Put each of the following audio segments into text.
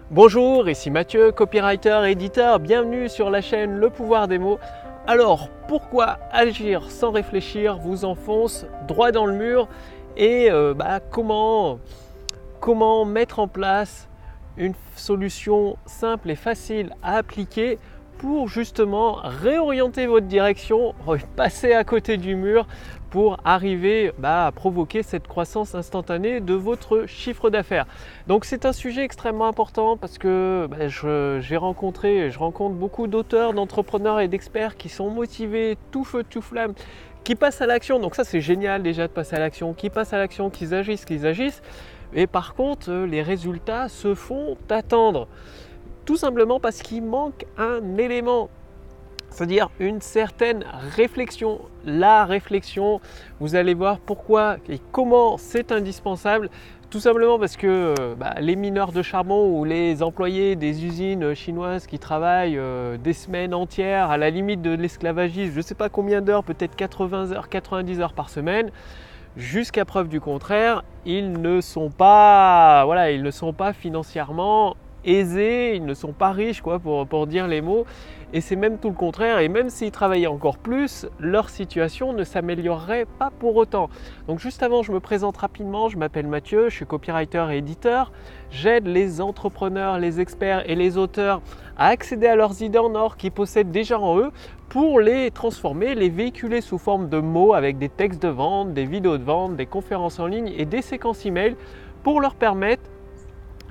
Bonjour, ici Mathieu, copywriter et éditeur, bienvenue sur la chaîne Le Pouvoir des mots. Alors, pourquoi agir sans réfléchir vous enfonce droit dans le mur et comment mettre en place une solution simple et facile à appliquer pour justement réorienter votre direction, passer à côté du mur pour arriver à provoquer cette croissance instantanée de votre chiffre d'affaires. Donc c'est un sujet extrêmement important parce que je rencontre beaucoup d'auteurs, d'entrepreneurs et d'experts qui sont motivés, tout feu, tout flamme, qui passent à l'action. Donc ça c'est génial déjà de passer à l'action, qui passent à l'action, qu'ils agissent. Et par contre, les résultats se font attendre. Tout simplement parce qu'il manque un élément, c'est-à-dire une certaine réflexion. La réflexion, vous allez voir pourquoi et comment c'est indispensable. Tout simplement parce que les mineurs de charbon ou les employés des usines chinoises qui travaillent des semaines entières à la limite de l'esclavagisme, je ne sais pas combien d'heures, peut-être 80 heures, 90 heures par semaine, jusqu'à preuve du contraire, ils ne sont pas financièrement aisés, ils ne sont pas riches pour dire les mots, et c'est même tout le contraire. Et même s'ils travaillaient encore plus, leur situation ne s'améliorerait pas pour autant. Donc juste avant, je me présente rapidement, je m'appelle Mathieu, je suis copywriter et éditeur. J'aide les entrepreneurs, les experts et les auteurs à accéder à leurs idées en or qu'ils possèdent déjà en eux pour les transformer, les véhiculer sous forme de mots avec des textes de vente, des vidéos de vente, des conférences en ligne et des séquences email pour leur permettre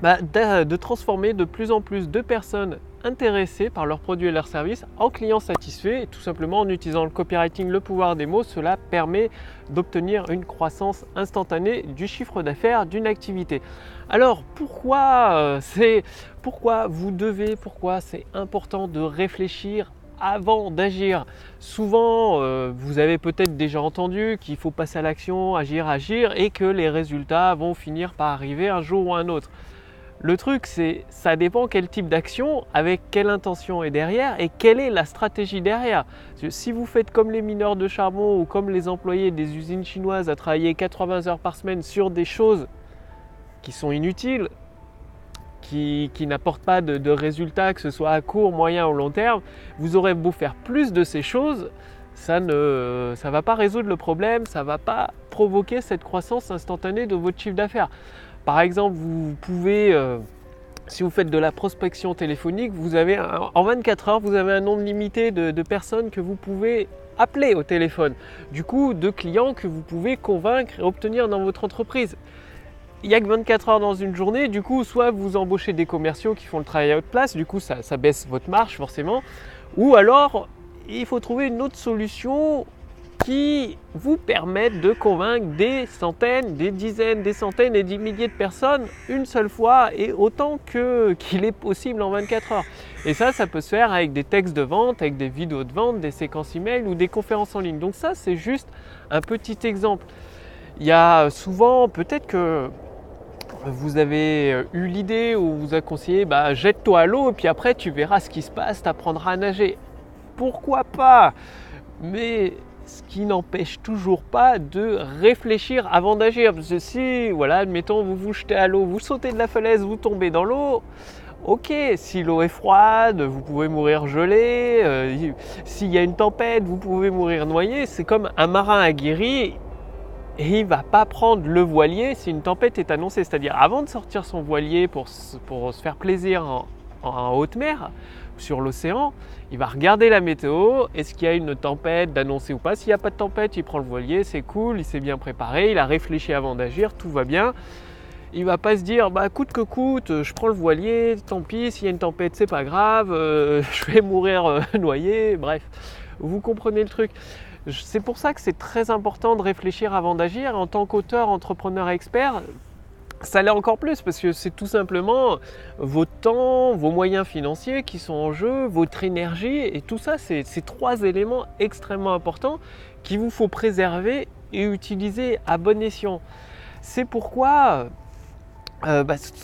de transformer de plus en plus de personnes intéressées par leurs produits et leurs services en clients satisfaits. Et tout simplement en utilisant le copywriting, le pouvoir des mots, cela permet d'obtenir une croissance instantanée du chiffre d'affaires d'une activité. Alors pourquoi c'est important de réfléchir avant d'agir? Souvent, vous avez peut-être déjà entendu qu'il faut passer à l'action, agir et que les résultats vont finir par arriver un jour ou un autre. Le truc, c'est ça dépend quel type d'action, avec quelle intention est derrière et quelle est la stratégie derrière. Si vous faites comme les mineurs de charbon ou comme les employés des usines chinoises à travailler 80 heures par semaine sur des choses qui sont inutiles, qui n'apportent pas de résultats, que ce soit à court, moyen ou long terme, vous aurez beau faire plus de ces choses, ça ne va pas résoudre le problème, ça ne va pas provoquer cette croissance instantanée de votre chiffre d'affaires. Par exemple, vous pouvez, si vous faites de la prospection téléphonique, en 24 heures, vous avez un nombre limité de personnes que vous pouvez appeler au téléphone. Du coup, de clients que vous pouvez convaincre et obtenir dans votre entreprise. Il n'y a que 24 heures dans une journée, du coup, soit vous embauchez des commerciaux qui font le travail à votre place, du coup, ça baisse votre marge forcément, ou alors, il faut trouver une autre solution qui vous permettent de convaincre des centaines, des dizaines, des centaines et des milliers de personnes une seule fois et autant qu'il est possible en 24 heures. Et ça peut se faire avec des textes de vente, avec des vidéos de vente, des séquences email ou des conférences en ligne. Donc ça, c'est juste un petit exemple. Il y a souvent, peut-être que vous avez eu l'idée ou vous a conseillé, jette-toi à l'eau et puis après tu verras ce qui se passe, tu apprendras à nager. Pourquoi pas? Mais ce qui n'empêche toujours pas de réfléchir avant d'agir. Parce que si, admettons, vous vous jetez à l'eau, vous sautez de la falaise, vous tombez dans l'eau, ok, si l'eau est froide, vous pouvez mourir gelé, s'il y a une tempête, vous pouvez mourir noyé. C'est comme un marin aguerri, et il ne va pas prendre le voilier si une tempête est annoncée. C'est-à-dire, avant de sortir son voilier pour se faire plaisir en haute mer, sur l'océan, il va regarder la météo, est-ce qu'il y a une tempête d'annoncer ou pas. S'il n'y a pas de tempête, il prend le voilier, c'est cool, il s'est bien préparé, il a réfléchi avant d'agir, tout va bien. Il ne va pas se dire, coûte que coûte, je prends le voilier, tant pis, s'il y a une tempête, c'est pas grave, je vais mourir noyé, bref. Vous comprenez le truc. C'est pour ça que c'est très important de réfléchir avant d'agir. En tant qu'auteur, entrepreneur, expert, ça l'est encore plus parce que c'est tout simplement votre temps, vos moyens financiers qui sont en jeu, votre énergie et tout ça, c'est trois éléments extrêmement importants qu'il vous faut préserver et utiliser à bon escient. C'est pourquoi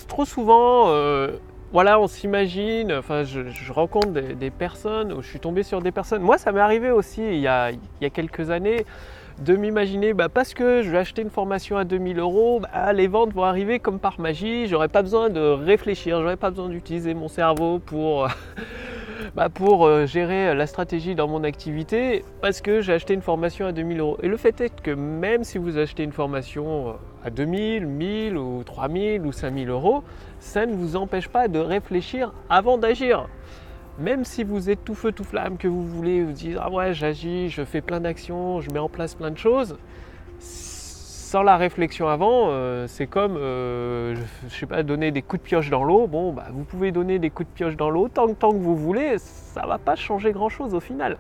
trop souvent, on s'imagine, je rencontre des personnes, je suis tombé sur des personnes, moi ça m'est arrivé aussi il y a quelques années, de m'imaginer parce que je vais acheter une formation à 2000 €, les ventes vont arriver comme par magie, j'aurais pas besoin de réfléchir, j'aurais pas besoin d'utiliser mon cerveau pour, gérer la stratégie dans mon activité parce que j'ai acheté une formation à 2000 €. Et le fait est que même si vous achetez une formation à 2000, 1000 ou 3000 ou 5000 €, ça ne vous empêche pas de réfléchir avant d'agir. Même si vous êtes tout feu tout flamme, que vous voulez vous dire « Ah ouais, j'agis, je fais plein d'actions, je mets en place plein de choses », sans la réflexion avant, c'est comme, je sais pas, donner des coups de pioche dans l'eau. Bon, vous pouvez donner des coups de pioche dans l'eau tant que vous voulez, ça ne va pas changer grand-chose au final.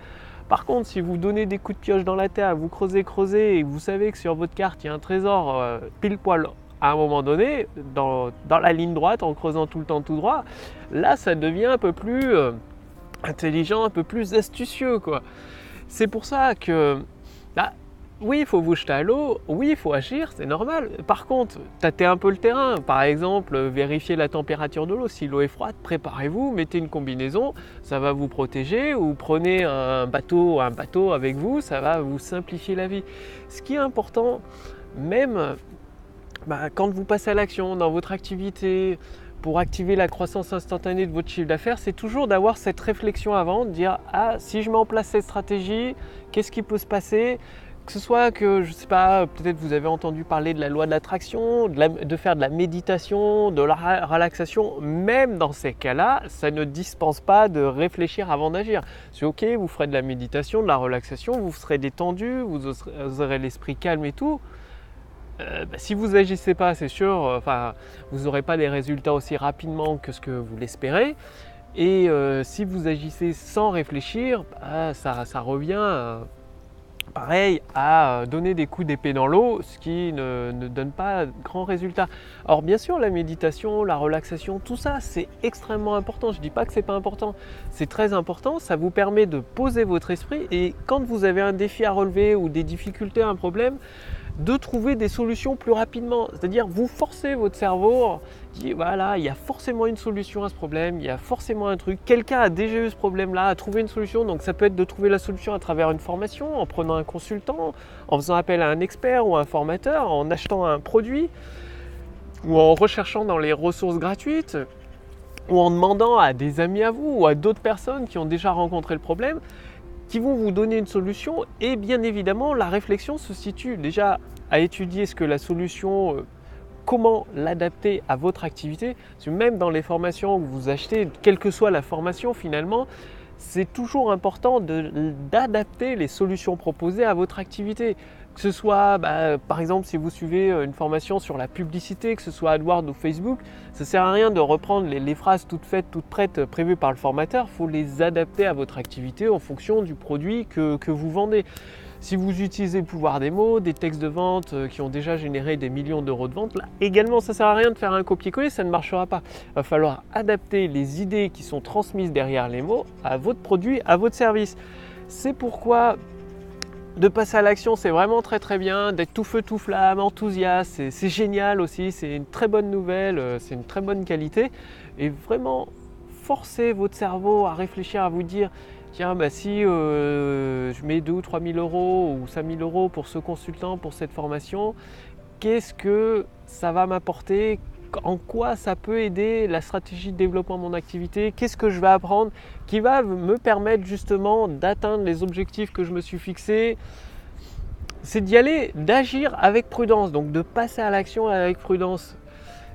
Par contre, si vous donnez des coups de pioche dans la terre, vous creusez et vous savez que sur votre carte, il y a un trésor pile poil à un moment donné, dans la ligne droite, en creusant tout le temps tout droit, là, ça devient un peu plus intelligent, un peu plus astucieux, quoi. C'est pour ça que, oui, il faut vous jeter à l'eau, oui, il faut agir, c'est normal. Par contre, tâtez un peu le terrain. Par exemple, vérifiez la température de l'eau. Si l'eau est froide, préparez-vous, mettez une combinaison, ça va vous protéger. Ou prenez un bateau avec vous, ça va vous simplifier la vie. Ce qui est important, même quand vous passez à l'action dans votre activité, pour activer la croissance instantanée de votre chiffre d'affaires, c'est toujours d'avoir cette réflexion avant, de dire « Ah, si je mets en place cette stratégie, qu'est-ce qui peut se passer ?» Que ce soit que, je ne sais pas, peut-être vous avez entendu parler de la loi de l'attraction, de faire de la méditation, de la relaxation. Même dans ces cas-là, ça ne dispense pas de réfléchir avant d'agir. C'est ok, vous ferez de la méditation, de la relaxation, vous serez détendu, vous aurez l'esprit calme et tout. Si vous n'agissez pas, c'est sûr, vous n'aurez pas les résultats aussi rapidement que ce que vous l'espérez. Et si vous agissez sans réfléchir, ça revient pareil à donner des coups d'épée dans l'eau, ce qui ne donne pas de grands résultats. Alors bien sûr, la méditation, la relaxation, tout ça, c'est extrêmement important. Je ne dis pas que ce n'est pas important, c'est très important. Ça vous permet de poser votre esprit et quand vous avez un défi à relever ou des difficultés, un problème, de trouver des solutions plus rapidement. C'est-à-dire, vous forcez votre cerveau, dit voilà, il y a forcément une solution à ce problème, il y a forcément un truc. Quelqu'un a déjà eu ce problème-là, a trouvé une solution. Donc ça peut être de trouver la solution à travers une formation, en prenant un consultant, en faisant appel à un expert ou un formateur, en achetant un produit, ou en recherchant dans les ressources gratuites, ou en demandant à des amis à vous ou à d'autres personnes qui ont déjà rencontré le problème, qui vont vous donner une solution. Et bien évidemment, la réflexion se situe déjà à étudier ce que la solution, comment l'adapter à votre activité. Parce que même dans les formations que vous achetez, quelle que soit la formation finalement, c'est toujours important d'adapter les solutions proposées à votre activité. Que ce soit, par exemple, si vous suivez une formation sur la publicité, que ce soit AdWords ou Facebook, ça ne sert à rien de reprendre les phrases toutes faites, toutes prêtes, prévues par le formateur. Il faut les adapter à votre activité en fonction du produit que vous vendez. Si vous utilisez le pouvoir des mots, des textes de vente qui ont déjà généré des millions d'euros de vente, là également, ça ne sert à rien de faire un copier-coller, ça ne marchera pas. Il va falloir adapter les idées qui sont transmises derrière les mots à votre produit, à votre service. C'est pourquoi de passer à l'action, c'est vraiment très très bien, d'être tout feu tout flamme, enthousiaste, c'est génial aussi, c'est une très bonne nouvelle, c'est une très bonne qualité. Et vraiment, forcez votre cerveau à réfléchir, à vous dire tiens, si je mets 2 ou 3 000 € ou 5 000 € pour ce consultant, pour cette formation, qu'est-ce que ça va m'apporter? En quoi ça peut aider la stratégie de développement de mon activité? Qu'est-ce que je vais apprendre qui va me permettre justement d'atteindre les objectifs que je me suis fixés? C'est d'y aller, d'agir avec prudence, donc de passer à l'action avec prudence.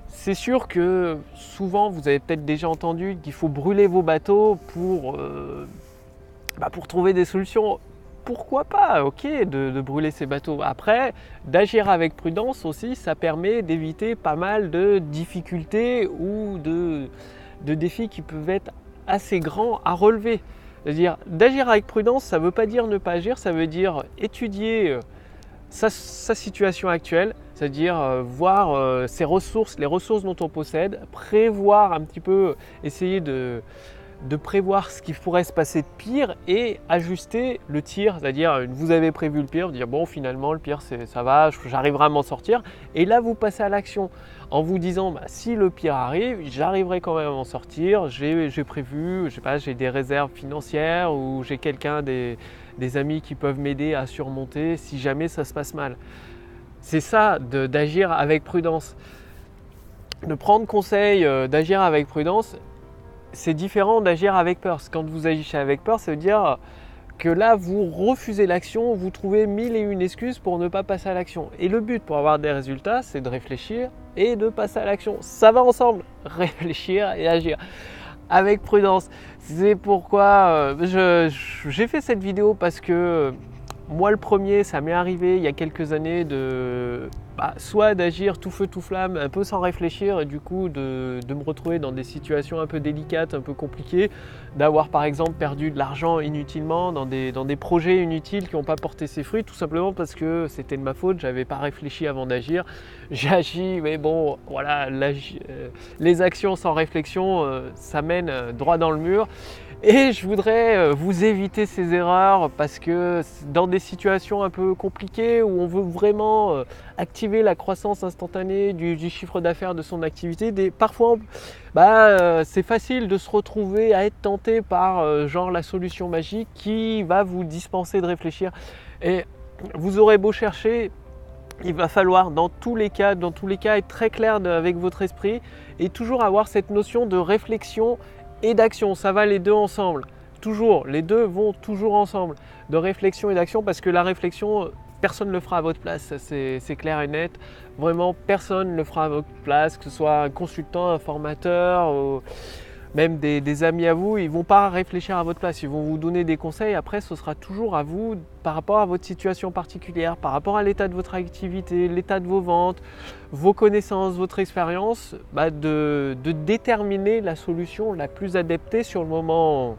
C'est sûr que souvent, vous avez peut-être déjà entendu qu'il faut brûler vos bateaux pour trouver des solutions. Pourquoi pas, ok, de brûler ces bateaux. Après, d'agir avec prudence aussi, ça permet d'éviter pas mal de difficultés ou de défis qui peuvent être assez grands à relever. C'est-à-dire, d'agir avec prudence, ça ne veut pas dire ne pas agir, ça veut dire étudier sa situation actuelle, c'est-à-dire voir ses ressources, les ressources dont on possède, prévoir un petit peu, essayer de de prévoir ce qui pourrait se passer de pire et ajuster le tir, c'est-à-dire vous avez prévu le pire, vous dire bon finalement le pire ça va, j'arriverai à m'en sortir, et là vous passez à l'action en vous disant bah, si le pire arrive, j'arriverai quand même à m'en sortir, j'ai prévu, je sais pas, j'ai des réserves financières ou j'ai quelqu'un, des amis qui peuvent m'aider à surmonter si jamais ça se passe mal. C'est ça d'agir avec prudence. De prendre conseil, d'agir avec prudence, c'est différent d'agir avec peur. Quand vous agissez avec peur, ça veut dire que là, vous refusez l'action, vous trouvez 1001 excuses pour ne pas passer à l'action. Et le but pour avoir des résultats, c'est de réfléchir et de passer à l'action. Ça va ensemble, réfléchir et agir avec prudence. C'est pourquoi j'ai fait cette vidéo parce que moi le premier, ça m'est arrivé il y a quelques années soit d'agir tout feu tout flamme, un peu sans réfléchir, et du coup de me retrouver dans des situations un peu délicates, un peu compliquées, d'avoir par exemple perdu de l'argent inutilement dans des projets inutiles qui n'ont pas porté ses fruits, tout simplement parce que c'était de ma faute, j'avais pas réfléchi avant d'agir. J'ai agi, mais bon voilà, les actions sans réflexion, ça mène droit dans le mur. Et je voudrais vous éviter ces erreurs parce que dans des situations un peu compliquées où on veut vraiment activer la croissance instantanée du chiffre d'affaires de son activité, parfois c'est facile de se retrouver à être tenté par genre la solution magique qui va vous dispenser de réfléchir. Et vous aurez beau chercher, il va falloir dans tous les cas être très clair avec votre esprit et toujours avoir cette notion de réflexion et d'action, ça va les deux ensemble, toujours, les deux vont toujours ensemble, de réflexion et d'action, parce que la réflexion, personne ne le fera à votre place, c'est clair et net, vraiment personne ne le fera à votre place, que ce soit un consultant, un formateur, ou même des amis à vous, ils ne vont pas réfléchir à votre place, ils vont vous donner des conseils, après ce sera toujours à vous par rapport à votre situation particulière, par rapport à l'état de votre activité, l'état de vos ventes, vos connaissances, votre expérience, de déterminer la solution la plus adaptée sur le moment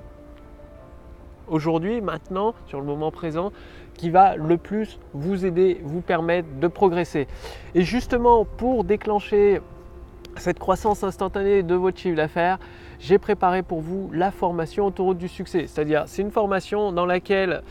aujourd'hui, maintenant, sur le moment présent, qui va le plus vous aider, vous permettre de progresser. Et justement, pour déclencher cette croissance instantanée de votre chiffre d'affaires, j'ai préparé pour vous la formation Autoroute du succès. C'est-à-dire, c'est une formation dans laquelle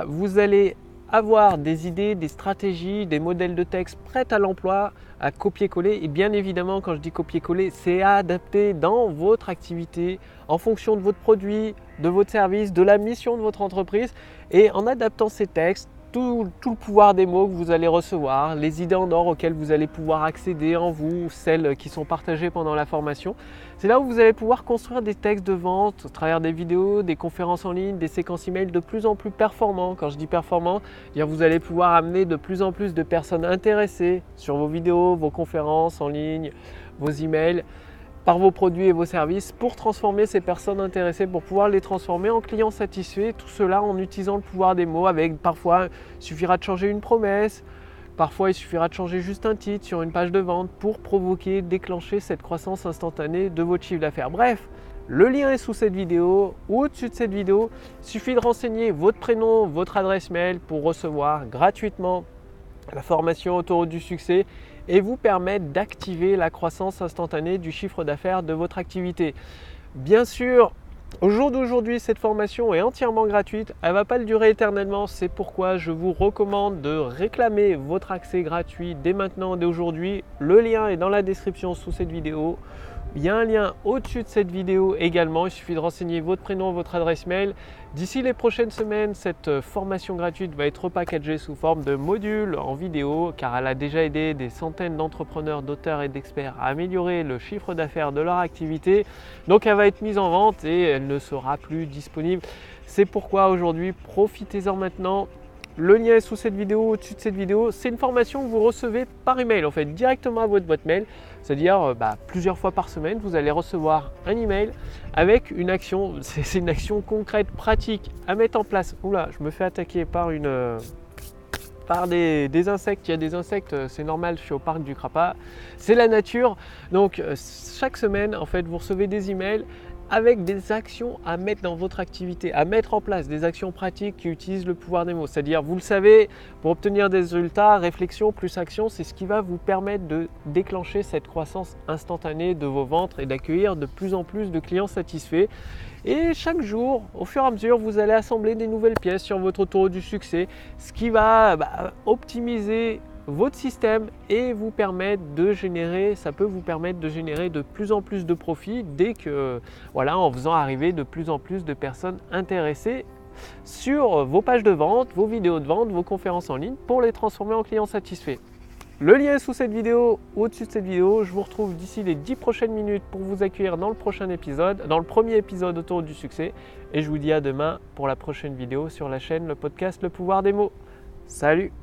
vous allez avoir des idées, des stratégies, des modèles de texte prêts à l'emploi, à copier-coller. Et bien évidemment, quand je dis copier-coller, c'est à adapter dans votre activité en fonction de votre produit, de votre service, de la mission de votre entreprise. Et en adaptant ces textes, tout le pouvoir des mots que vous allez recevoir, les idées en or auxquelles vous allez pouvoir accéder en vous, celles qui sont partagées pendant la formation. C'est là où vous allez pouvoir construire des textes de vente à travers des vidéos, des conférences en ligne, des séquences email de plus en plus performants. Quand je dis performant, vous allez pouvoir amener de plus en plus de personnes intéressées sur vos vidéos, vos conférences en ligne, vos emails, par vos produits et vos services pour transformer ces personnes intéressées, pour pouvoir les transformer en clients satisfaits, tout cela en utilisant le pouvoir des mots. Avec parfois il suffira de changer une promesse, parfois il suffira de changer juste un titre sur une page de vente pour provoquer, déclencher cette croissance instantanée de votre chiffre d'affaires. Bref, le lien est sous cette vidéo ou au-dessus de cette vidéo. Il suffit de renseigner votre prénom, votre adresse mail pour recevoir gratuitement la formation Autoroute du succès et vous permettre d'activer la croissance instantanée du chiffre d'affaires de votre activité. Bien sûr, au jour d'aujourd'hui, cette formation est entièrement gratuite. Elle ne va pas le durer éternellement. C'est pourquoi je vous recommande de réclamer votre accès gratuit dès maintenant, dès aujourd'hui. Le lien est dans la description sous cette vidéo. Il y a un lien au-dessus de cette vidéo également. Il suffit de renseigner votre prénom, votre adresse mail. D'ici les prochaines semaines, cette formation gratuite va être repackagée sous forme de modules en vidéo, car elle a déjà aidé des centaines d'entrepreneurs, d'auteurs et d'experts à améliorer le chiffre d'affaires de leur activité. Donc elle va être mise en vente et elle ne sera plus disponible. C'est pourquoi aujourd'hui, profitez-en maintenant. Le lien est sous cette vidéo, au-dessus de cette vidéo. C'est une formation que vous recevez par email, en fait, directement à votre boîte mail. C'est-à-dire plusieurs fois par semaine, vous allez recevoir un email avec une action. C'est une action concrète, pratique à mettre en place. Oula, je me fais attaquer par des insectes. Il y a des insectes, c'est normal, je suis au parc du Crapa. C'est la nature. Donc chaque semaine, en fait, vous recevez des emails avec des actions à mettre dans votre activité, à mettre en place des actions pratiques qui utilisent le pouvoir des mots. C'est-à-dire, vous le savez, pour obtenir des résultats, réflexion plus action, c'est ce qui va vous permettre de déclencher cette croissance instantanée de vos ventes et d'accueillir de plus en plus de clients satisfaits. Et chaque jour, au fur et à mesure, vous allez assembler des nouvelles pièces sur votre autoroute du succès, ce qui va optimiser votre système et vous permettre de générer, ça peut vous permettre de générer de plus en plus de profits en faisant arriver de plus en plus de personnes intéressées sur vos pages de vente, vos vidéos de vente, vos conférences en ligne pour les transformer en clients satisfaits. Le lien est sous cette vidéo, au-dessus de cette vidéo. Je vous retrouve d'ici les 10 prochaines minutes pour vous accueillir dans le prochain épisode, dans le premier épisode autour du succès. Et je vous dis à demain pour la prochaine vidéo sur la chaîne, le podcast Le Pouvoir des mots. Salut!